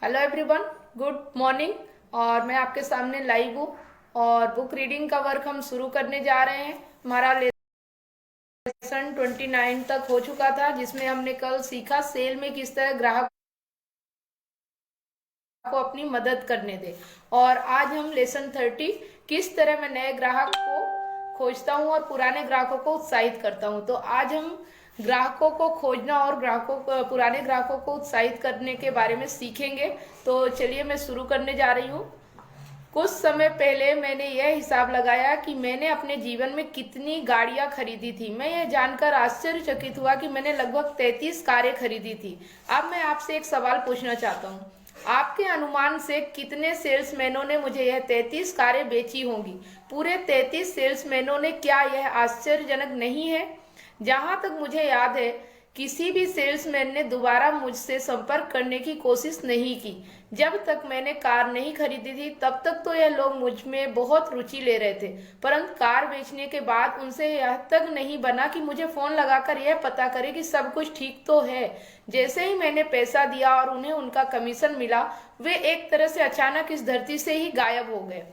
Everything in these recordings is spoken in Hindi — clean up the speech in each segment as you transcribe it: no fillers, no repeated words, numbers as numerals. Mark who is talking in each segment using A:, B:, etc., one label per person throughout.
A: Hello everyone, good morning. और मैं आपके सामने लाइव हूँ और बुक रीडिंग का वर्क हम शुरू करने जा रहे हैं। हमारा लेसन 29 तक हो चुका था, जिसमें हमने कल सीखा सेल में किस तरह ग्राहक को अपनी मदद करने दे। और आज हम लेसन 30 किस तरह मैं नए ग्राहक को खोजता हूँ और पुराने ग्राहकों को उत्साहित करता हूँ। तो आज हम ग्राहकों को खोजना और पुराने ग्राहकों को उत्साहित करने के बारे में सीखेंगे। तो चलिए मैं शुरू करने जा रही हूँ। कुछ समय पहले मैंने यह हिसाब लगाया कि मैंने अपने जीवन में कितनी गाड़ियां खरीदी थी। मैं यह जानकर आश्चर्यचकित हुआ कि मैंने लगभग 33 कारें खरीदी थी। अब मैं आपसे एक सवाल पूछना चाहता हूँ। आपके अनुमान से कितने सेल्समैनों ने मुझे यह 33 कारें बेची होंगी? पूरे 33 सेल्समैनों ने। क्या यह आश्चर्यजनक नहीं है? जहां तक मुझे याद है, किसी भी सेल्समैन ने दोबारा मुझसे संपर्क करने की कोशिश नहीं की। जब तक मैंने कार नहीं खरीदी थी तब तक तो यह लोग मुझ में बहुत रुचि ले रहे थे, परंतु कार बेचने के बाद उनसे यह तक नहीं बना कि मुझे फोन लगाकर यह पता करे कि सब कुछ ठीक तो है। जैसे ही मैंने पैसा दिया और उन्हें उनका कमीशन मिला, वे एक तरह से अचानक इस धरती से ही गायब हो गए।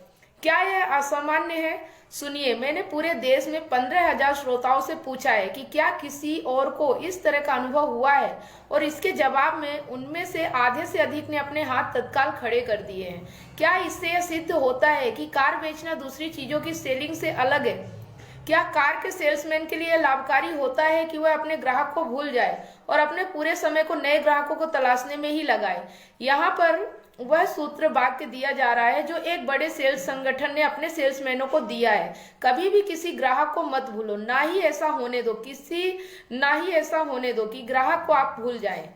A: क्या यह असामान्य है? सुनिए, मैंने पूरे देश में 15,000 श्रोताओं से पूछा है कि क्या किसी और को इस तरह का अनुभव हुआ है, और इसके जवाब में उनमें से आधे से अधिक ने अपने हाथ तत्काल खड़े कर दिए हैं। क्या इससे यह सिद्ध होता है कि कार बेचना दूसरी चीजों की सेलिंग से अलग है? क्या कार के सेल्समैन के लिए लाभकारी होता है कि वह अपने ग्राहक को भूल जाए और अपने पूरे समय को नए ग्राहकों को तलाशने में ही लगाए? यहाँ पर वह सूत्र वाक्य दिया जा रहा है जो एक बड़े सेल्स संगठन ने अपने सेल्समैनों को दिया है। कभी भी किसी ग्राहक को मत भूलो, ना ही ऐसा होने दो कि ग्राहक को आप भूल जाएं।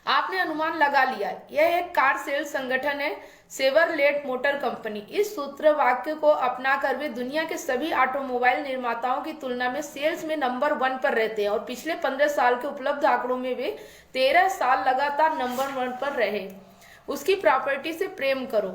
A: आपने अनुमान लगा लिया, यह एक कार सेल्स संगठन है, सेवरलेट मोटर कंपनी। इस सूत्र वाक्य को अपनाकर वे दुनिया के सभी ऑटोमोबाइल निर्माताओं की तुलना में सेल्स में नंबर 1 पर रहते हैं, और पिछले 15 साल के उपलब्ध आंकड़ों में वे 13 साल लगातार नंबर 1 पर रहे। उसकी प्रॉपर्टी से प्रेम करो।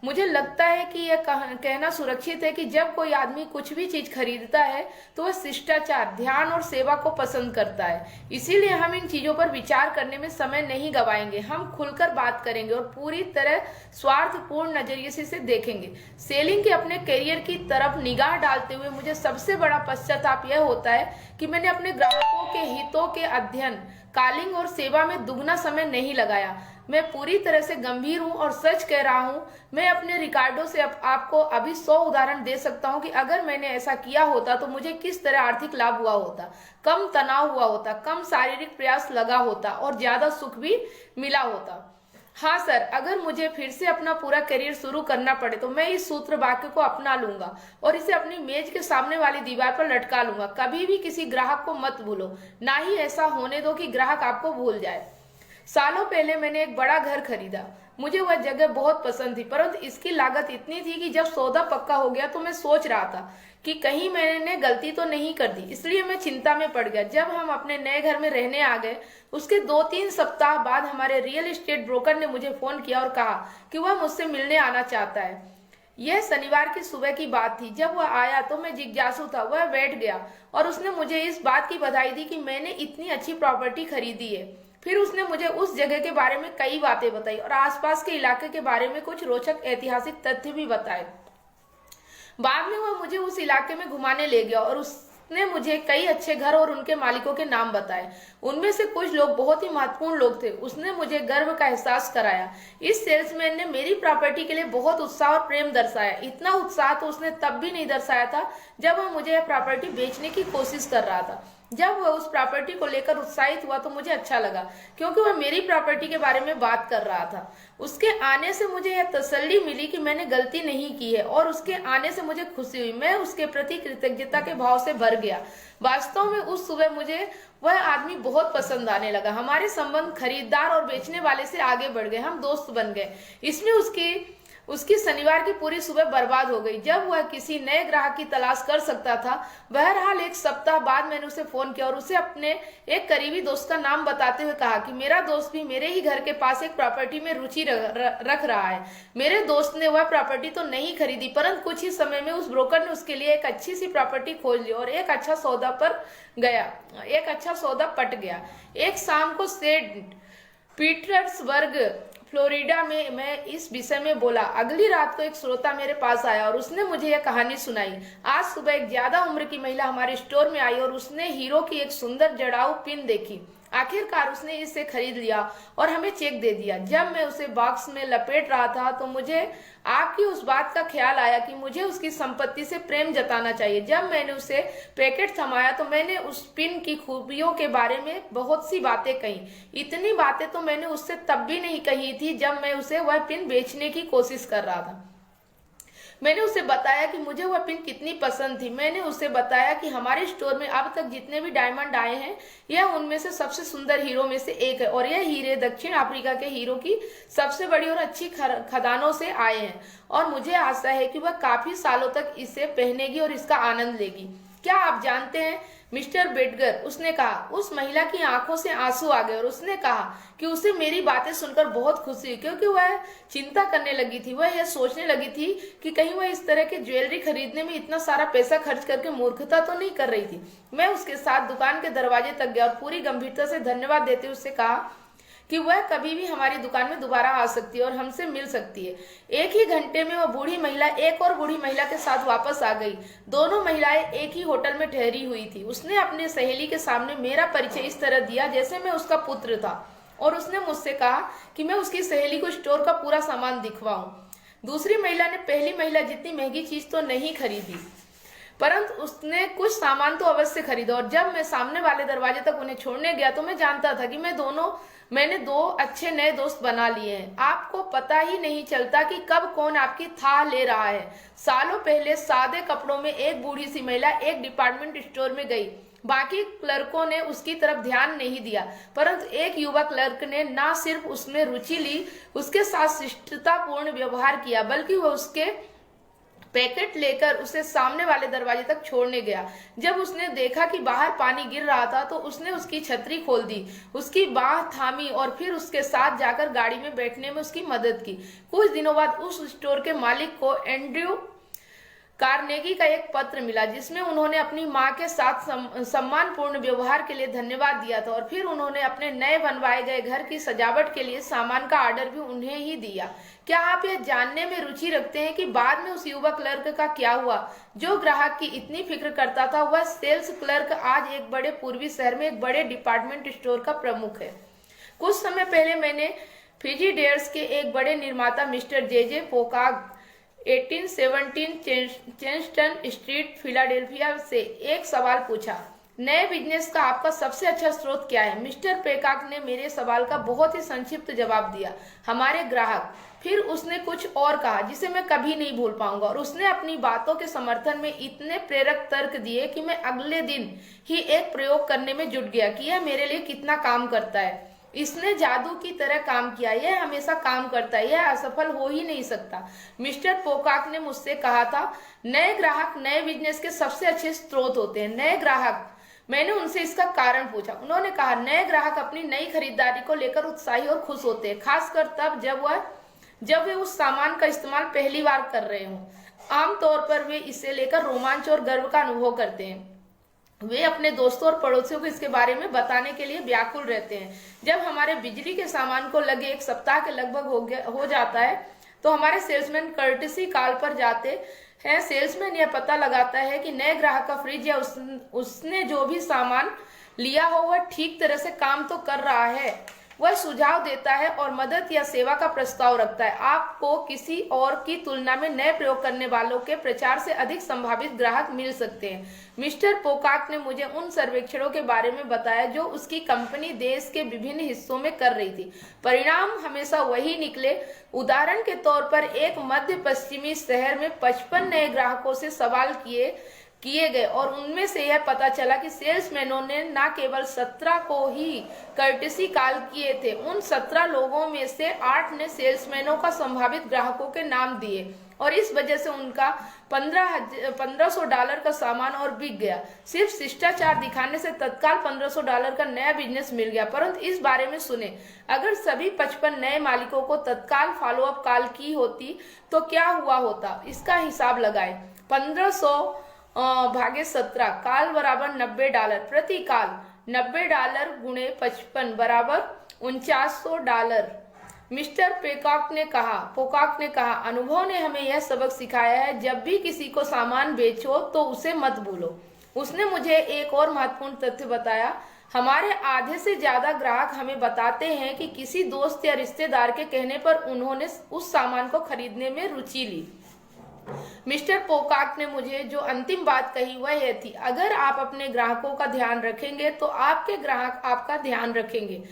A: मुझे लगता है कि यह कहना सुरक्षित है कि जब कोई आदमी कुछ भी चीज खरीदता है तो वह शिष्टाचार, ध्यान और सेवा को पसंद करता है। इसीलिए हम इन चीजों पर विचार करने में समय नहीं गवाएंगे। हम खुलकर बात करेंगे और पूरी तरह स्वार्थपूर्ण नजरिए से इसे देखेंगे। सेलिंग के अपने करियर की तरफ निगाह डालते हुए मुझे सबसे बड़ा पश्चाताप यह होता है कि मैंने अपने ग्राहकों के हितों के अध्ययन, कॉलिंग और सेवा में दुगना समय नहीं लगाया। मैं पूरी तरह से गंभीर हूं और सच कह रहा हूं। मैं अपने रिकॉर्डों से आपको अभी 100 उदाहरण दे सकता हूं कि अगर मैंने ऐसा किया होता तो मुझे किस तरह आर्थिक लाभ हुआ होता, कम तनाव हुआ होता, कम शारीरिक प्रयास लगा होता और ज्यादा सुख भी मिला होता। हाँ सर, अगर मुझे फिर से अपना पूरा करियर शुरू करना पड़े तो मैं इस सूत्र वाक्य को अपना लूंगा और इसे अपनी मेज के सामने वाली दीवार पर लटका लूंगा। कभी भी किसी ग्राहक को मत भूलो, ना ही ऐसा होने दो कि ग्राहक आपको भूल जाए। सालों पहले मैंने एक बड़ा घर खरीदा। मुझे वह जगह बहुत पसंद थी, परंतु इसकी लागत इतनी थी कि जब सौदा पक्का हो गया तो मैं सोच रहा था कि कहीं मैंने गलती तो नहीं कर दी। इसलिए मैं चिंता में पड़ गया। जब हम अपने नए घर में रहने आ गए, उसके 2-3 सप्ताह बाद हमारे रियल एस्टेट ब्रोकर ने मुझे फोन किया और कहा कि वह मुझसे मिलने आना चाहता है। यह शनिवार की सुबह की बात थी। जब वह आया तो मैं जिज्ञासु था। वह बैठ गया और उसने मुझे इस बात की बधाई दी कि मैंने इतनी अच्छी प्रॉपर्टी खरीदी है। फिर उसने मुझे उस जगह के बारे में कई बातें बताई और आसपास के इलाके के बारे में कुछ रोचक ऐतिहासिक तथ्य भी बताए। बाद में वह मुझे उस इलाके में घुमाने ले गया और उसने मुझे कई अच्छे घर और उनके मालिकों के नाम बताए। उनमें से कुछ लोग बहुत ही महत्वपूर्ण लोग थे। उसने मुझे गर्व का एहसास कराया। इस सेल्समैन ने मेरी प्रॉपर्टी के लिए बहुत उत्साह और प्रेम दर्शाया। इतना उत्साह तो उसने तब भी नहीं दर्शाया था जब वह मुझे यह प्रॉपर्टी बेचने की कोशिश कर रहा था। जब वह उस प्रॉपर्टी को लेकर उत्साहित हुआ तो मुझे अच्छा लगा, क्योंकि वह मेरी प्रॉपर्टी के बारे में बात कर रहा था। उसके आने से मुझे यह तसल्ली मिली कि मैंने गलती नहीं की है, और उसके आने से मुझे खुशी हुई। मैं उसके प्रति कृतज्ञता के भाव से भर गया। वास्तव में उस सुबह मुझे वह आदमी बहुत पसंद आने लगा। हमारे संबंध खरीदार और बेचने वाले से आगे बढ़ गए। हम दोस्त बन गए। इसमें उसकी शनिवार की पूरी सुबह बर्बाद हो गई। जब वह किसी नए ग्राहक की तलाश कर सकता था। बहरहाल 1 सप्ताह बाद मैंने उसे फोन किया और उसे अपने एक करीबी दोस्त का नाम बताते हुए कहा कि मेरा दोस्त भी मेरे ही घर के पास एक प्रॉपर्टी में रुचि रख रहा है। मेरे दोस्त ने वह प्रॉपर्टी तो नहीं खरीदी, परंतु कुछ ही समय में उस ब्रोकर ने उसके लिए एक अच्छी सी प्रॉपर्टी खोज ली और एक अच्छा सौदा पट गया। एक शाम को सेंट पीटर्सबर्ग फ्लोरिडा में मैं इस विषय में बोला। अगली रात को एक श्रोता मेरे पास आया और उसने मुझे यह कहानी सुनाई। आज सुबह एक ज्यादा उम्र की महिला हमारे स्टोर में आई और उसने हीरो की एक सुंदर जड़ाऊ पिन देखी। आखिरकार उसने इसे खरीद लिया और हमें चेक दे दिया। जब मैं उसे बॉक्स में लपेट रहा था तो मुझे आपकी उस बात का ख्याल आया कि मुझे उसकी संपत्ति से प्रेम जताना चाहिए। जब मैंने उसे पैकेट थमाया तो मैंने उस पिन की खूबियों के बारे में बहुत सी बातें कही। इतनी बातें तो मैंने उससे तब भी नहीं कही थी जब मैं उसे वह पिन बेचने की कोशिश कर रहा था। मैंने उसे बताया कि मुझे वह पिन कितनी पसंद थी। मैंने उसे बताया कि हमारे स्टोर में अब तक जितने भी डायमंड आए हैं यह उनमें से सबसे सुंदर हीरो में से एक है और यह हीरे दक्षिण अफ्रीका के हीरो की सबसे बड़ी और अच्छी खदानों से आए हैं और मुझे आशा है कि वह काफी सालों तक इसे पहनेगी और इसका आनंद लेगी। क्या आप जानते हैं मिस्टर बेडगर, उसने कहा। उस महिला की आंखों से आंसू आ गए और उसने कहा कि उसे मेरी बातें सुनकर बहुत खुशी हुई, क्योंकि वह चिंता करने लगी थी। वह यह सोचने लगी थी कि कहीं वह इस तरह के ज्वेलरी खरीदने में इतना सारा पैसा खर्च करके मूर्खता तो नहीं कर रही थी। मैं उसके साथ दुकान के दरवाजे तक गया और पूरी गंभीरता से धन्यवाद देते हुए उससे कहा कि वह कभी भी हमारी दुकान में दोबारा आ सकती है और हमसे मिल सकती है। एक ही घंटे में वह बूढ़ी महिला एक और बूढ़ी महिला के साथ वापस आ गई। दोनों महिलाएं एक ही होटल में ठहरी हुई थी। उसने अपने सहेली के सामने मेरा परिचय इस तरह दिया जैसे मैं उसका पुत्र था और उसने मुझसे कहा कि मैं उसकी सहेली को स्टोर का पूरा सामान दिखवाऊं। दूसरी महिला ने पहली महिला जितनी महंगी चीज तो नहीं खरीदी, परंतु उसने कुछ सामान तो अवश्य खरीदा और जब मैं सामने वाले दरवाजे तक उन्हें छोड़ने गया तो मैं जानता था कि मैंने दो अच्छे नए दोस्त बना लिए हैं। आपको पता ही नहीं चलता कि कब कौन आपकी थाह ले रहा है। सालों पहले सादे कपड़ों में एक बूढ़ी सी महिला एक डिपार्टमेंट स्टोर में गई। बाकी क्लर्कों ने उसकी तरफ ध्यान नहीं दिया, परंतु एक युवा क्लर्क ने न सिर्फ उसमें रुचि ली, उसके साथ शिष्टतापूर्ण व्यवहार किया, बल्कि वह उसके पैकेट लेकर उसे सामने वाले दरवाजे तक छोड़ने गया। जब उसने देखा कि बाहर पानी गिर रहा था तो उसने उसकी छतरी खोल दी, उसकी बाह थामी और फिर उसके साथ जाकर गाड़ी में बैठने में उसकी मदद की। कुछ दिनों बाद उस स्टोर के मालिक को एंड्रयू कार्नेगी का एक पत्र मिला जिसमें उन्होंने अपनी मां के साथ सम्मानपूर्ण व्यवहार के लिए धन्यवाद दिया था और फिर उन्होंने अपने नए बनवाए गए घर की सजावट के लिए सामान का ऑर्डर भी उन्हें ही दिया। क्या आप यह जानने में रुचि रखते हैं कि बाद में उस युवा क्लर्क का क्या हुआ जो ग्राहक की इतनी फिक्र करता था? वह सेल्स क्लर्क आज एक बड़े पूर्वी शहर में एक बड़े डिपार्टमेंट स्टोर का प्रमुख है। कुछ समय पहले मैंने फ्रिजिडेयर्स के एक बड़े निर्माता मिस्टर जे पोकाक 1817 चेस्टन स्ट्रीट फिलाडेल्फिया से एक सवाल पूछा। नए बिजनेस का आपका सबसे अच्छा स्रोत क्या है? मिस्टर पेकाक ने मेरे सवाल का बहुत ही संक्षिप्त जवाब दिया, हमारे ग्राहक। फिर उसने कुछ और कहा जिसे मैं कभी नहीं भूल पाऊंगा और उसने अपनी बातों के समर्थन में इतने प्रेरक तर्क दिए कि मैं अगले दिन ही एक प्रयोग करने में जुट गया कि यह मेरे लिए कितना काम करता है। इसने जादू की तरह काम किया, यह हमेशा काम करता है, यह असफल हो ही नहीं सकता। मिस्टर पोकाक ने मुझसे कहा था, नए ग्राहक नए बिजनेस के सबसे अच्छे स्रोत होते हैं। नए ग्राहक, मैंने उनसे इसका कारण पूछा। उन्होंने कहा, नए ग्राहक अपनी नई खरीदारी को लेकर उत्साही और खुश होते हैं, खासकर तब जब वे उस सामान का इस्तेमाल पहली बार कर रहे हों। आमतौर पर वे इसे लेकर रोमांच और गर्व का अनुभव करते हैं। वे अपने दोस्तों और पड़ोसियों को इसके बारे में बताने के लिए व्याकुल रहते हैं। जब हमारे बिजली के सामान को लगे एक सप्ताह के लगभग हो जाता है तो हमारे सेल्समैन कर्टसी कॉल पर जाते हैं। सेल्समैन यह पता लगाता है कि नए ग्राहक का फ्रिज या उसने जो भी सामान लिया हो वह ठीक तरह से काम तो कर रहा है। वह सुझाव देता है और मदद या सेवा का प्रस्ताव रखता है। आपको किसी और की तुलना में नए प्रयोग करने वालों के प्रचार से अधिक संभावित ग्राहक मिल सकते हैं। मिस्टर पोकाक ने मुझे उन सर्वेक्षणों के बारे में बताया जो उसकी कंपनी देश के विभिन्न हिस्सों में कर रही थी। परिणाम हमेशा वही निकले। उदाहरण के तौर पर एक मध्य पश्चिमी शहर में 55 नए ग्राहकों से सवाल किए गए और उनमें से यह पता चला कि सेल्समैनों ने न केवल 17 को ही कर्टसी कॉल किए थे, उन 17 लोगों में से 8 ने सेल्समैनों का संभावित ग्राहकों के नाम दिए और इस वजह से उनका $1500 का सामान और बिक गया। सिर्फ शिष्टाचार दिखाने से तत्काल $1500 का नया बिजनेस मिल गया। परंतु इस बारे में सुने, अगर सभी 55 नए मालिकों को तत्काल फॉलोअप कॉल की होती तो क्या हुआ होता? इसका हिसाब लगाए। 1500 भागे 17, काल बराबर $90 प्रति काल। $90 गुणे 55 बराबर $4900 मिस्टर पोकॉक ने कहा, अनुभव ने हमें यह सबक सिखाया है, जब भी किसी को सामान बेचो तो उसे मत भूलो। उसने मुझे एक और महत्वपूर्ण तथ्य बताया, हमारे आधे से ज्यादा ग्राहक हमें बताते हैं कि किसी दोस्त या रिश्तेदार के कहने पर उन्होंने उस सामान को खरीदने में रुचि ली। मिस्टर पोकॉक ने मुझे जो अंतिम बात कही वह यह थी, अगर आप अपने ग्राहकों का ध्यान रखेंगे तो आपके ग्राहक आपका ध्यान रखेंगे।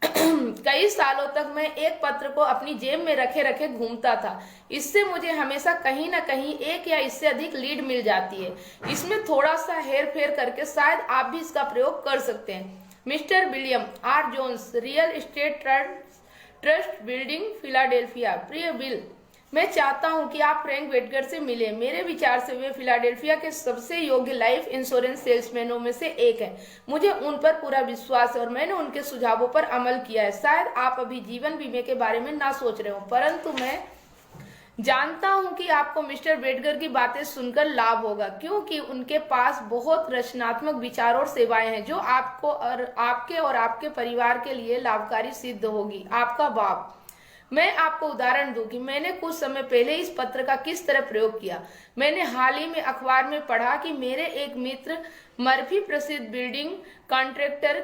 A: कई सालों तक मैं एक पत्र को अपनी जेब में रखे रखे घूमता था। इससे मुझे हमेशा कहीं न कहीं एक या इससे अधिक लीड मिल जाती है। इसमें थोड़ा सा हेर फेर करके शायद आप भी इसका प्रयोग कर सकते हैं। Mister William R Jones, real estate trust building, Philadelphia. प्रिय बिल, मैं चाहता हूं कि आप फ्रैंक वेटगर से मिलें। मेरे विचार से वे फिलाडेल्फिया के सबसे योग्य लाइफ इंश्योरेंस सेल्समैनों में से एक हैं। मुझे उन पर पूरा विश्वास है और मैंने उनके सुझावों पर अमल किया है। शायद आप अभी जीवन बीमे के बारे में ना सोच रहे हो, परंतु मैं जानता हूं कि आपको मिस्टर वेटगर की बातें सुनकर लाभ होगा, क्योंकि उनके पास बहुत रचनात्मक विचार और सेवाएं हैं जो आपको और आपके परिवार के लिए लाभकारी सिद्ध होगी। आपका बाप। मैं आपको उदाहरण दूं कि मैंने कुछ समय पहले इस पत्र का किस तरह प्रयोग किया। मैंने हाल ही में अखबार में पढ़ा कि मेरे एक मित्र मर्फी प्रसिद्ध बिल्डिंग कॉन्ट्रैक्टर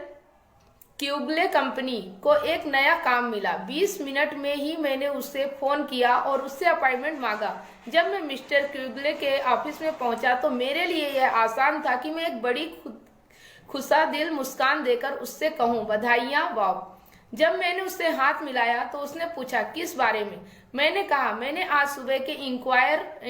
A: क्यूगले कंपनी को एक नया काम मिला। 20 मिनट में ही मैंने उससे फोन किया और उससे अपॉइंटमेंट मांगा। जब मैं मिस्टर क्यूगले के ऑफिस में पहुंचा तो मेरे लिए यह आसान था कि मैं एक बड़ी खुशादिल मुस्कान देकर उससे कहूं, बधाइयां बॉब। जब मैंने उससे हाथ मिलाया तो उसने पूछा, किस बारे में? मैंने कहा, मैंने आज सुबह के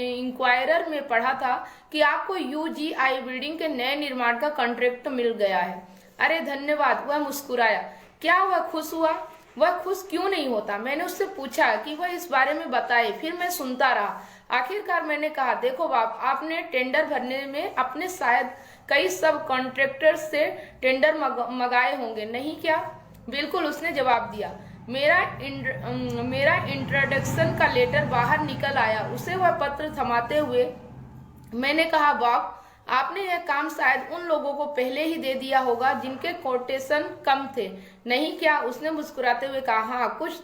A: इंक्वायरर में पढ़ा था कि आपको यूजीआई बिल्डिंग के नए निर्माण का कॉन्ट्रैक्ट मिल गया है। अरे धन्यवाद, वह मुस्कुराया। क्या वह खुश हुआ? वह खुश क्यों नहीं होता? मैंने उससे पूछा कि वह इस बारे में बताए। फिर मैं सुनता रहा। आखिरकार मैंने कहा, देखो बाप, आपने टेंडर भरने में अपने शायद कई सब कॉन्ट्रैक्टर्स से टेंडर मंगाए होंगे, नहीं क्या? बिल्कुल, उसने जवाब दिया। मेरा इंट्रोडक्शन का लेटर बाहर निकल आया। उसे वह पत्र थमाते हुए मैंने कहा, बॉब, आपने यह काम शायद उन लोगों को पहले ही दे दिया होगा जिनके कोटेशन कम थे, नहीं क्या? उसने मुस्कुराते हुए कहा, हाँ, कुछ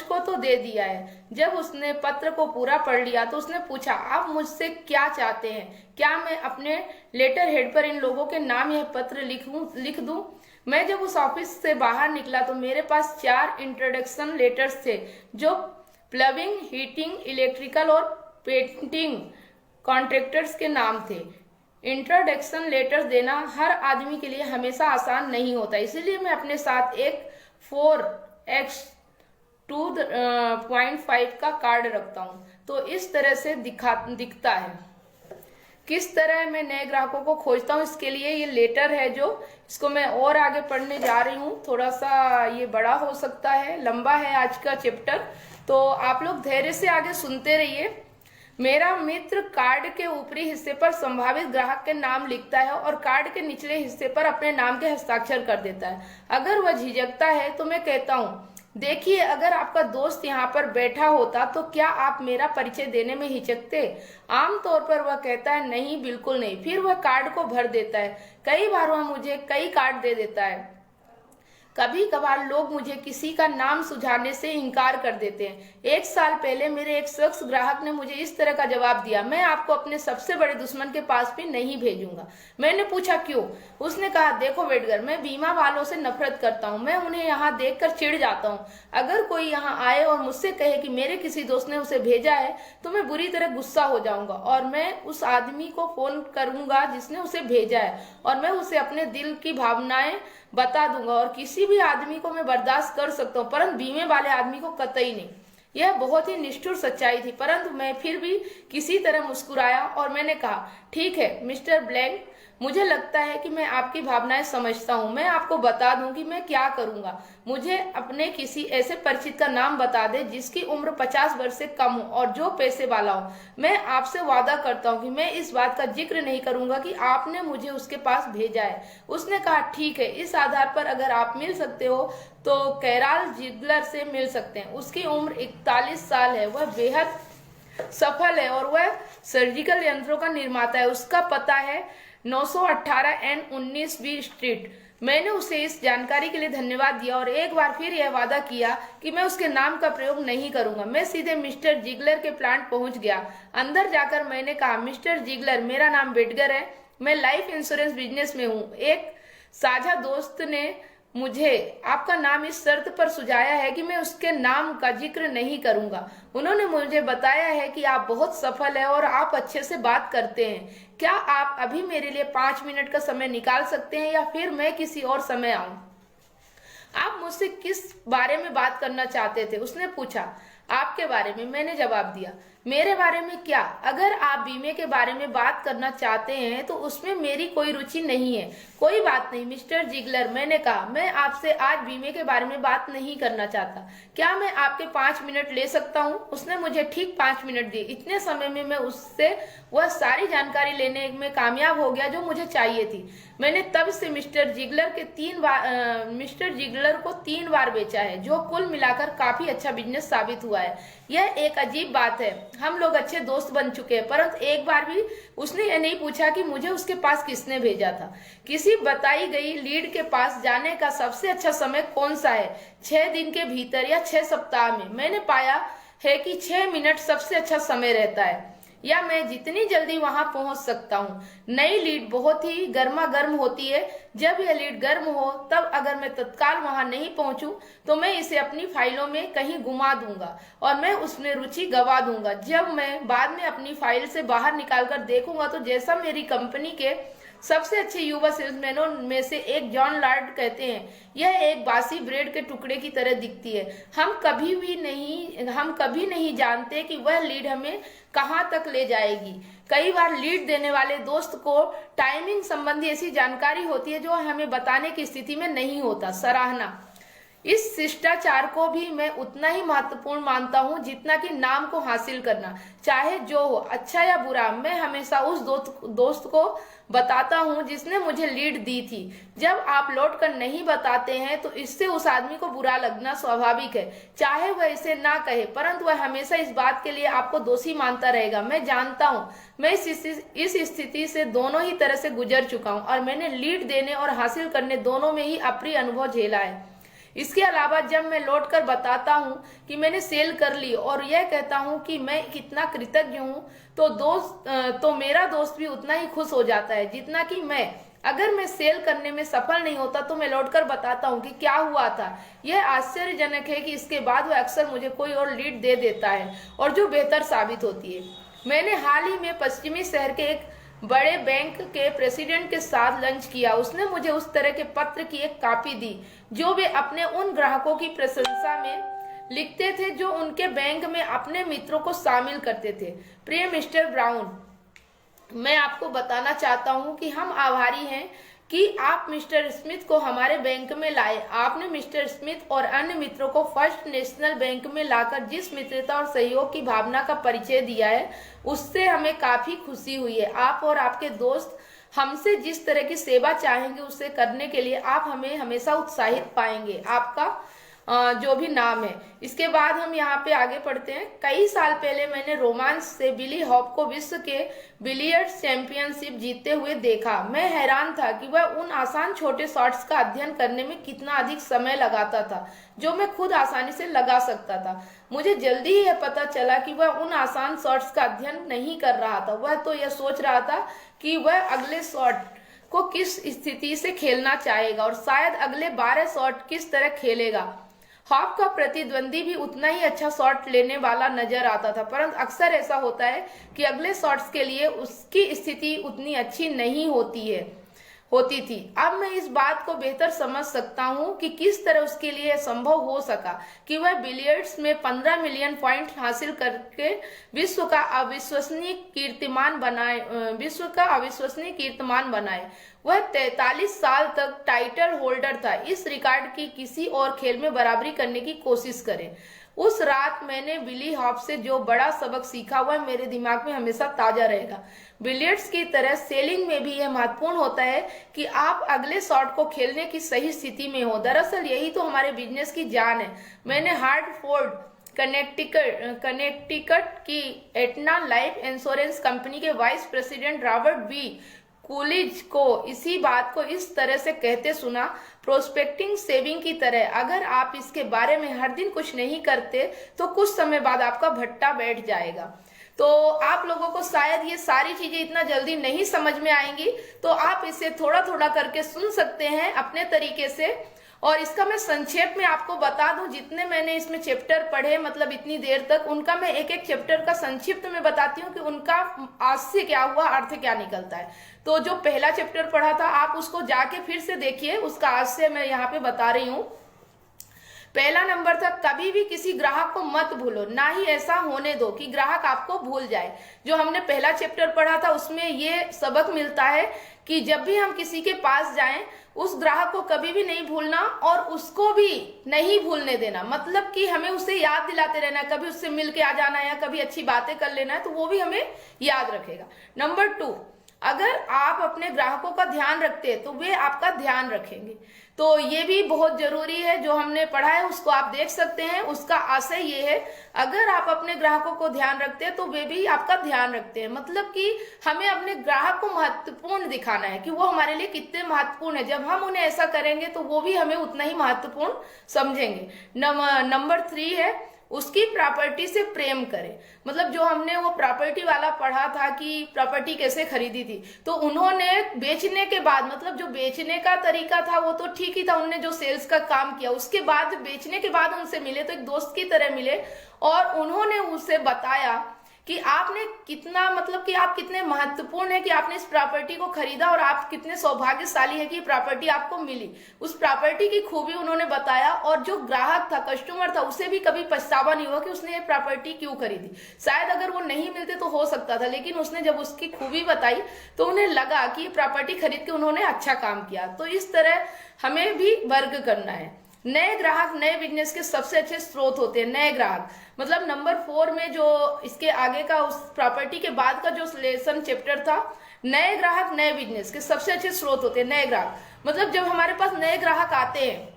A: को तो दे दिया है। जब उसने पत्र को पूरा पढ़ लिया तो उसने पूछा, आप मुझसे क्या चाहते हैं? क्या मैं अपने लेटर हेड पर इन लोगों के नाम यह पत्र लिख दूं? मैं जब उस ऑफिस से बाहर निकला तो मेरे पास 4 इंट्रोडक्शन लेटर्स थे जो प्लम्बिंग, हीटिंग, इलेक्ट्रिकल और पेंटिंग कॉन्ट्रैक्टर्स के नाम थे। इंट्रोडक्शन लेटर्स देना हर आदमी के लिए हमेशा आसान नहीं होता, इसलिए मैं अपने साथ एक 4x2.5 का कार्ड रखता हूँ। तो इस तरह से दिखता है। किस तरह मैं नए ग्राहकों को खोजता हूँ, इसके लिए ये लेटर है जो इसको मैं और आगे पढ़ने जा रही हूँ। थोड़ा सा ये बड़ा हो सकता है, लंबा है आज का चैप्टर, तो आप लोग धैर्य से आगे सुनते रहिए। मेरा मित्र कार्ड के ऊपरी हिस्से पर संभावित ग्राहक के नाम लिखता है और कार्ड के निचले हिस्से पर अपने नाम के हस्ताक्षर कर देता है। अगर वह झिझकता है तो मैं कहता हूँ, देखिए, अगर आपका दोस्त यहाँ पर बैठा होता तो क्या आप मेरा परिचय देने में हिचकते? आमतौर पर वह कहता है, नहीं, बिल्कुल नहीं। फिर वह कार्ड को भर देता है। कई बार वह मुझे कई कार्ड दे देता है। कभी कभार लोग मुझे किसी का नाम सुझाने से इनकार कर देते हैं। 1 साल पहले मेरे एक शख्स ग्राहक ने मुझे इस तरह का जवाब दिया, मैं आपको अपने सबसे बड़े दुश्मन के पास भी नहीं भेजूंगा। मैंने पूछा, क्यों? उसने कहा, देखो वेटगर, मैं बीमा वालों से नफरत करता हूँ। मैं उन्हें यहाँ देखकर चिढ़ जाता हूँ। अगर कोई यहाँ आए और मुझसे कहे कि मेरे किसी दोस्त ने उसे भेजा है तो मैं बुरी तरह गुस्सा हो जाऊंगा और मैं उस आदमी को फोन करूंगा जिसने उसे भेजा है और मैं उसे अपने दिल की भावनाएं बता दूंगा। और किसी भी आदमी को मैं बर्दाश्त कर सकता हूँ, परंतु बीमे वाले आदमी को कतई नहीं। यह बहुत ही निष्ठुर सच्चाई थी, परंतु मैं फिर भी किसी तरह मुस्कुराया और मैंने कहा, ठीक है मिस्टर ब्लैंक, मुझे लगता है कि मैं आपकी भावनाएं समझता हूँ। मैं आपको बता दूं कि मैं क्या करूंगा। मुझे अपने किसी ऐसे परिचित का नाम बता दे जिसकी उम्र 50 वर्ष से कम हो और जो पैसे वाला हो। मैं आपसे वादा करता हूँ कि मैं इस बात का जिक्र नहीं करूंगा कि आपने मुझे उसके पास भेजा है। उसने कहा, ठीक है, इस आधार पर अगर आप मिल सकते हो तो कैराल जिगलर से मिल सकते हैं। उसकी उम्र 41 साल है। वह बेहद सफल है और वह सर्जिकल यंत्रों का निर्माता है। उसका पता है 918 एंड 19 बी स्ट्रीट, मैंने उसे इस जानकारी के लिए धन्यवाद दिया और एक बार फिर यह वादा किया कि मैं उसके नाम का प्रयोग नहीं करूंगा। मैं सीधे मिस्टर जिगलर के प्लांट पहुंच गया। अंदर जाकर मैंने कहा, मिस्टर जिगलर, मेरा नाम बेटगर है, मैं लाइफ इंश्योरेंस बिजनेस में हूँ। एक साझा दोस्त ने मुझे आपका नाम इस शर्त पर सुझाया है कि मैं उसके नाम का जिक्र नहीं करूंगा। उन्होंने मुझे बताया है कि आप बहुत सफल हैं और आप अच्छे से बात करते हैं। क्या आप अभी मेरे लिए 5 मिनट का समय निकाल सकते हैं या फिर मैं किसी और समय आऊं? आप मुझसे किस बारे में बात करना चाहते थे? उसने पूछा। आपके बारे में, मैंने जवाब दिया। मेरे बारे में क्या? अगर आप बीमे के बारे में बात करना चाहते हैं तो उसमें मेरी कोई रुचि नहीं है। कोई बात नहीं मिस्टर जिगलर, मैंने कहा, मैं आपसे आज बीमे के बारे में बात नहीं करना चाहता। क्या मैं आपके 5 मिनट ले सकता हूँ? उसने मुझे ठीक 5 मिनट दिए। इतने समय में मैं उससे वह सारी जानकारी लेने में कामयाब हो गया जो मुझे चाहिए थी। मैंने तब से मिस्टर जिगलर को 3 बार बेचा है, जो कुल मिलाकर काफी अच्छा बिजनेस साबित हुआ है। यह एक अजीब बात है, हम लोग अच्छे दोस्त बन चुके हैं, परंतु एक बार भी उसने यह नहीं पूछा कि मुझे उसके पास किसने भेजा था। किसी बताई गई लीड के पास जाने का सबसे अच्छा समय कौन सा है? 6 दिन के भीतर या 6 सप्ताह में? मैंने पाया है कि 6 मिनट सबसे अच्छा समय रहता है, या मैं जितनी जल्दी वहां पहुंच सकता हूँ। नई लीड बहुत ही गर्मा गर्म होती है। जब यह लीड गर्म हो तब अगर मैं तत्काल वहां नहीं पहुंचूं तो मैं इसे अपनी फाइलों में कहीं गुमा दूंगा और मैं उसमें रुचि गवा दूंगा। जब मैं बाद में अपनी फाइल से बाहर निकालकर देखूंगा तो जैसा मेरी कंपनी के सबसे अच्छे युवा सेल्समैनों में से एक जॉन लार्ड कहते हैं, यह एक बासी ब्रेड के टुकड़े की तरह दिखती है। हम कभी नहीं जानते कि वह लीड हमें कहां तक ले जाएगी। कई बार लीड देने वाले दोस्त को टाइमिंग संबंधी ऐसी जानकारी होती है जो हमें बताने की स्थिति में नहीं होता। सराहना। इस शिष्टाचार को भी मैं उतना ही महत्वपूर्ण मानता हूँ जितना कि नाम को हासिल करना, चाहे जो हो, अच्छा या बुरा। मैं हमेशा उस दोस्त को बताता हूँ जिसने मुझे लीड दी थी। जब आप लौट कर नहीं बताते हैं तो इससे उस आदमी को बुरा लगना स्वाभाविक है, चाहे वह इसे ना कहे, परंतु वह हमेशा इस बात के लिए आपको दोषी मानता रहेगा। मैं जानता हूँ, मैं इस स्थिति से दोनों ही तरह से गुजर चुका हूँ और मैंने लीड देने और हासिल करने दोनों में ही अप्रिय अनुभव झेला है। इसके अलावा जब मैं लौटकर बताता हूँ कि मैंने सेल कर ली और यह कहता हूँ कि मैं कितना कृतज्ञ हूँ तो मेरा दोस्त भी उतना ही खुश हो जाता है जितना कि मैं। अगर मैं सेल करने में सफल नहीं होता तो मैं लौटकर बताता हूँ कि क्या हुआ था। यह आश्चर्यजनक है कि इसके बाद वह अक्सर मुझे कोई और लीड दे देता है और जो बेहतर साबित होती है। मैंने हाल ही में पश्चिमी शहर के एक बड़े बैंक के प्रेसिडेंट के साथ लंच किया। उसने मुझे उस तरह के पत्र की एक कॉपी दी जो वे अपने उन ग्राहकों की प्रशंसा में लिखते थे जो उनके बैंक में अपने मित्रों को शामिल करते थे। प्रिय मिस्टर ब्राउन, मैं आपको बताना चाहता हूं कि हम आभारी हैं कि आप मिस्टर स्मिथ को हमारे बैंक में लाए। आपने मिस्टर स्मिथ और अन्य मित्रों को फर्स्ट नेशनल बैंक में लाकर जिस मित्रता और सहयोग की भावना का परिचय दिया है उससे हमें काफी खुशी हुई है। आप और आपके दोस्त हमसे जिस तरह की सेवा चाहेंगे उसे करने के लिए आप हमें हमेशा उत्साहित पाएंगे। आपका जो भी नाम है। इसके बाद हम यहाँ पे आगे पढ़ते हैं। कई साल पहले मैंने रोमांस से बिली हॉप को विश्व के बिलियर्ड्स चैंपियनशिप जीतते हुए देखा। मैं हैरान था कि वह उन आसान छोटे शॉट्स का अध्ययन करने में कितना अधिक समय लगाता था जो मैं खुद आसानी से लगा सकता था। मुझे जल्दी ही यह पता चला कि वह उन आसान शॉट्स का अध्ययन नहीं कर रहा था, वह तो यह सोच रहा था कि वह अगले शॉट को किस स्थिति से खेलना चाहेगा और शायद अगले 12 शॉट किस तरह खेलेगा। हॉप का प्रतिद्वंदी भी उतना ही अच्छा शॉट लेने वाला नजर आता था, परंतु अक्सर ऐसा होता है कि अगले शॉट्स के लिए उसकी स्थिति उतनी अच्छी नहीं होती थी। अब मैं इस बात को बेहतर समझ सकता हूँ कि किस तरह उसके लिए संभव हो सका कि वह बिलियर्ड्स में 15 मिलियन पॉइंट हासिल करके विश्व का अविश्वसनीय कीर्तिमान बनाए। वह 43 साल तक टाइटल होल्डर था। इस रिकॉर्ड की किसी और खेल में बराबरी करने की कोशिश करें। उस रात मैंने बिली हॉप से जो बड़ा सबक सीखा वह मेरे दिमाग में हमेशा ताजा रहेगा। बिलियर्ड्स की तरह सेलिंग में भी यह महत्वपूर्ण होता है कि आप अगले शॉट को खेलने की सही स्थिति में हो। दरअसल यही तो हमारे बिजनेस की जान है। मैंने हार्टफोर्ड कनेक्टिकट की एटना लाइफ इंश्योरेंस कंपनी के vice president Robert B Coolidge को इसी बात को इस तरह से कहते सुना, प्रोस्पेक्टिंग सेविंग की तरह। अगर आप इसके बारे में हर दिन कुछ नहीं करते तो कुछ समय बाद आपका भट्टा बैठ जाएगा। तो आप लोगों को शायद ये सारी चीजें इतना जल्दी नहीं समझ में आएंगी, तो आप इसे थोड़ा थोड़ा करके सुन सकते हैं अपने तरीके से। और इसका मैं संक्षेप में आपको बता दूं, जितने मैंने इसमें चैप्टर पढ़े मतलब इतनी देर तक, उनका मैं एक एक चैप्टर का संक्षिप्त में बताती हूँ कि उनका आज से क्या हुआ, अर्थ क्या निकलता है। तो जो पहला चैप्टर पढ़ा था आप उसको जाके फिर से देखिए, उसका आज से मैं यहाँ पे बता रही हूँ। पहला नंबर था, कभी भी किसी ग्राहक को मत भूलो, ना ही ऐसा होने दो कि ग्राहक आपको भूल जाए। जो हमने पहला चैप्टर पढ़ा था उसमें ये सबक मिलता है कि जब भी हम किसी के पास जाएं, उस ग्राहक को कभी भी नहीं भूलना और उसको भी नहीं भूलने देना। मतलब कि हमें उसे याद दिलाते रहना है, कभी उससे मिल के आ जाना है या कभी अच्छी बातें कर लेना है, तो वो भी हमें याद रखेगा। नंबर 2, अगर आप अपने ग्राहकों का ध्यान रखते हैं तो वे आपका ध्यान रखेंगे। तो ये भी बहुत जरूरी है, जो हमने पढ़ा है उसको आप देख सकते हैं। उसका आशय ये है, अगर आप अपने ग्राहकों को ध्यान रखते हैं तो वे भी आपका ध्यान रखते हैं। मतलब कि हमें अपने ग्राहक को महत्वपूर्ण दिखाना है कि वो हमारे लिए कितने महत्वपूर्ण है। जब हम उन्हें ऐसा करेंगे तो वो भी हमें उतना ही महत्वपूर्ण समझेंगे। नंबर 3 है, उसकी प्रॉपर्टी से प्रेम करें। मतलब जो हमने वो प्रॉपर्टी वाला पढ़ा था कि प्रॉपर्टी कैसे खरीदी थी, तो उन्होंने बेचने के बाद, मतलब जो बेचने का तरीका था वो तो ठीक ही था, उन्होंने जो सेल्स का काम किया, उसके बाद बेचने के बाद उनसे मिले तो एक दोस्त की तरह मिले और उन्होंने उसे बताया कि आपने कितना, मतलब कि आप कितने महत्वपूर्ण है कि आपने इस प्रॉपर्टी को खरीदा और आप कितने सौभाग्यशाली है कि प्रॉपर्टी आपको मिली। उस प्रॉपर्टी की खूबी उन्होंने बताया और जो ग्राहक था, कस्टमर था, उसे भी कभी पछतावा नहीं हुआ कि उसने ये प्रॉपर्टी क्यों खरीदी। शायद अगर वो नहीं मिलते तो हो सकता था, लेकिन उसने जब उसकी खूबी बताई तो उन्हें लगा कि ये प्रॉपर्टी खरीद के उन्होंने अच्छा काम किया। तो इस तरह हमें भी वर्ग करना है। नए ग्राहक नए बिजनेस के सबसे अच्छे स्रोत होते हैं। नए ग्राहक मतलब नंबर 4 में जो इसके आगे का, उस प्रॉपर्टी के बाद का जो लेसन चैप्टर था, नए ग्राहक नए बिजनेस के सबसे अच्छे स्रोत होते हैं। नए ग्राहक मतलब जब हमारे पास नए ग्राहक आते हैं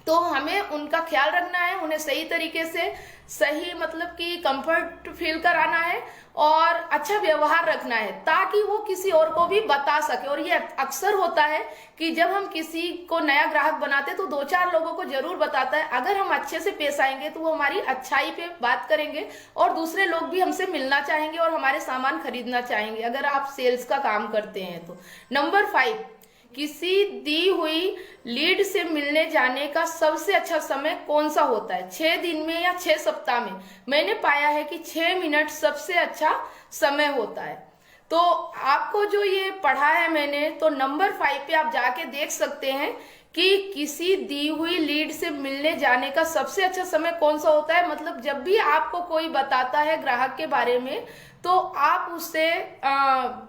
A: तो हमें उनका ख्याल रखना है, उन्हें सही तरीके से, सही मतलब कि कंफर्ट फील कराना है और अच्छा व्यवहार रखना है ताकि वो किसी और को भी बता सके। और ये अक्सर होता है कि जब हम किसी को नया ग्राहक बनाते तो 2-4 लोगों को जरूर बताता है। अगर हम अच्छे से पेश आएंगे तो वो हमारी अच्छाई पे बात करेंगे और दूसरे लोग भी हमसे मिलना चाहेंगे और हमारे सामान खरीदना चाहेंगे, अगर आप सेल्स का काम करते हैं तो। नंबर 5, किसी दी हुई लीड से मिलने जाने का सबसे अच्छा समय कौन सा होता है? 6 दिन में या 6 सप्ताह में? मैंने पाया है कि 6 मिनट सबसे अच्छा समय होता है। तो आपको जो ये पढ़ा है मैंने, तो नंबर 5 पे आप जाके देख सकते हैं कि किसी दी हुई लीड से मिलने जाने का सबसे अच्छा समय कौन सा होता है। मतलब जब भी आपको कोई बताता है ग्राहक के बारे में तो आप उससे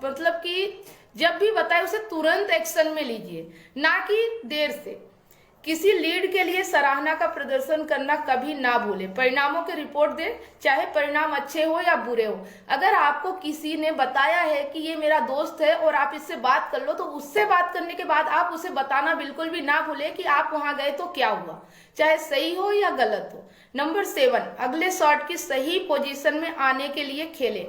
A: मतलब कि जब भी बताए उसे तुरंत एक्शन में लीजिए, ना कि देर से। किसी लीड के लिए सराहना का प्रदर्शन करना कभी ना भूलें। परिणामों की रिपोर्ट दें, चाहे परिणाम अच्छे हो या बुरे हो। अगर आपको किसी ने बताया है कि ये मेरा दोस्त है और आप इससे बात कर लो, तो उससे बात करने के बाद आप उसे बताना बिल्कुल भी ना भूलें कि आप वहां गए तो क्या हुआ, चाहे सही हो या गलत हो। नंबर 7, अगले शॉट की सही पोजीशन में आने के लिए खेलें।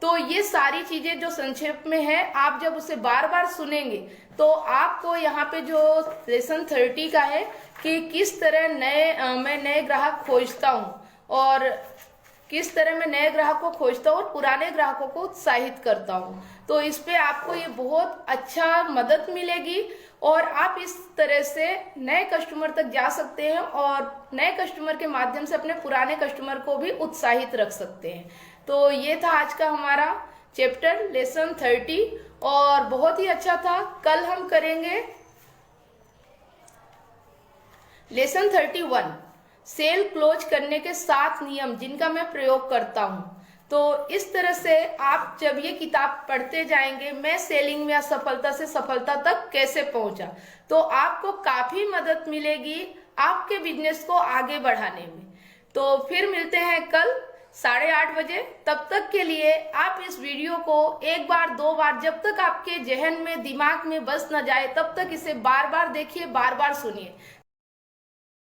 A: तो ये सारी चीजें जो संक्षेप में है, आप जब उसे बार बार सुनेंगे तो आपको यहाँ पे जो लेसन 30 का है कि किस तरह मैं नए ग्राहक खोजता हूँ और किस तरह मैं नए ग्राहक को खोजता हूँ और पुराने ग्राहकों को उत्साहित करता हूँ। तो इस पे आपको ये बहुत अच्छा मदद मिलेगी और आप इस तरह से नए कस्टमर तक जा सकते हैं और नए कस्टमर के माध्यम से अपने पुराने कस्टमर को भी उत्साहित रख सकते हैं। तो ये था आज का हमारा चैप्टर लेसन 30 और बहुत ही अच्छा था। कल हम करेंगे लेसन 31, सेल क्लोज करने के 7 नियम जिनका मैं प्रयोग करता हूँ। तो इस तरह से आप जब ये किताब पढ़ते जाएंगे, मैं सेलिंग में असफलता से सफलता तक कैसे पहुंचा, तो आपको काफी मदद मिलेगी आपके बिजनेस को आगे बढ़ाने में। तो फिर मिलते हैं कल 8:30 बजे। तब तक के लिए आप इस वीडियो को 1 बार 2 बार, जब तक आपके जहन में दिमाग में बस न जाए, तब तक इसे बार बार देखिए, बार बार सुनिए,